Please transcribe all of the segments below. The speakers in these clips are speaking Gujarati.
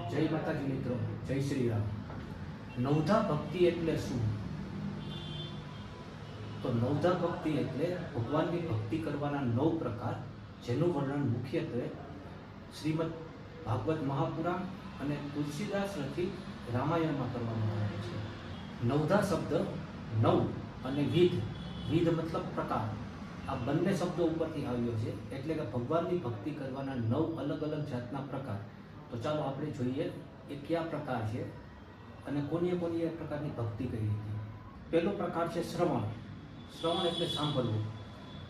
જય માતાજી મિત્રો, જય શ્રી રામ। નવધા ભક્તિ એટલે શું? તો નવધા ભક્તિ એટલે ભગવાનની ભક્તિ કરવાના 9 પ્રકાર, જેનું વર્ણન મુખ્યત્વે શ્રીમદ ભાગવત મહાપુરાણ અને તુલસીદાસ રચિત રામાયણમાં કરવામાં આવે છે। નવધા શબ્દ નવ અને વિધ, વિધ મતલબ પ્રકાર, આ બંને શબ્દો ઉપરથી આવ્યો છે, એટલે કે ભગવાનની ભક્તિ કરવાના 9 અલગ અલગ જાતના પ્રકાર। તો ચાલો આપણે જોઈએ એ કયા પ્રકાર છે અને કોની એ પ્રકારની ભક્તિ કરી હતી। પહેલો પ્રકાર છે શ્રવણ। શ્રવણ એટલે સાંભળવું।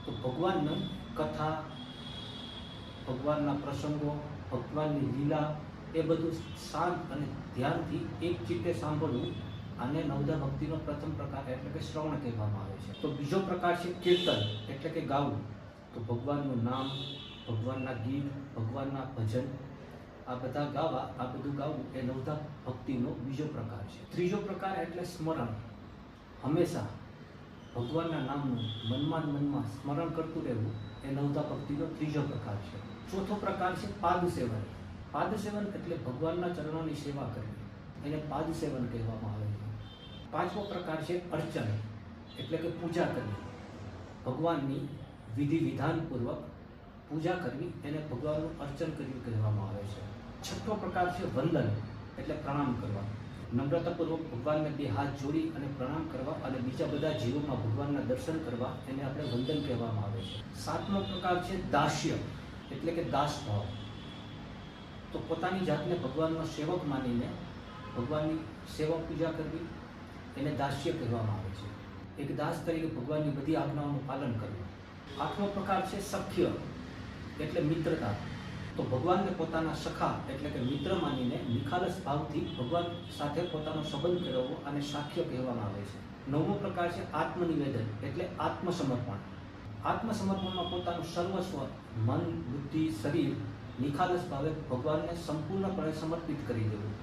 તો ભગવાનની કથા, ભગવાનના પ્રસંગો, ભગવાનની લીલા, એ બધું શાંત અને ધ્યાનથી એક ચિત્તે સાંભળવું, આને નવધા ભક્તિનો પ્રથમ પ્રકાર એટલે કે શ્રવણ કહેવામાં આવે છે। તો બીજો પ્રકાર છે કીર્તન એટલે કે ગાવું। તો ભગવાનનું નામ, ભગવાનના ગીત, ભગવાનના ભજન, આ બધા ગાવા, આ બધું ગાવું એ નવધા ભક્તિનો બીજો પ્રકાર છે। ત્રીજો પ્રકાર એટલે સ્મરણ। હંમેશા ભગવાનના નામનું મનમાં સ્મરણ કરતું રહેવું એ નવધા ભક્તિનો ત્રીજો પ્રકાર છે। ચોથો પ્રકાર છે પાદ સેવન। પાદ સેવન એટલે ભગવાનના ચરણોની સેવા કરવી, એને પાદ સેવન કહેવામાં આવે છે। પાંચમો પ્રકાર છે અર્ચન એટલે કે પૂજા કરવી, ભગવાનની વિધિ વિધાનપૂર્વક પૂજા કરવી, એને ભગવાનનું અર્ચન કર્યું કહેવામાં આવે છે। છઠ્ઠો પ્રકાર છે વંદન એટલે પ્રણામ કરવા, નમ્રતાપૂર્વક ભગવાનને 2 હાથ જોડી અને પ્રણામ કરવા અને બીજા બધા જીવોમાં ભગવાનના દર્શન કરવા, એને આપણે વંદન કહેવામાં આવે છે। સાતમો પ્રકાર છે દાસ્ય એટલે કે દાસભાવ। તો પોતાની જાતને ભગવાનનો સેવક માનીને ભગવાનની સેવા પૂજા કરવી, એને દાસ્ય કહેવામાં આવે છે। એક દાસ તરીકે ભગવાનની બધી આજ્ઞાઓનું પાલન કરવું। આઠમો પ્રકાર છે સખ્ય એટલે મિત્રતા। તો ભગવાનને પોતાના સખા એટલે કે મિત્ર માનીને નિખાલસ ભાવથી ભગવાન સાથે પોતાનો સંબંધ કેળવવો અને સાખ્ય કહેવામાં આવે છે। નવમો પ્રકાર છે આત્મનિવેદન એટલે આત્મસમર્પણ। આત્મસમર્પણમાં પોતાનું સર્વસ્વ, મન, બુદ્ધિ, શરીર નિખાલસ ભાવે ભગવાનને સંપૂર્ણપણે સમર્પિત કરી દેવું।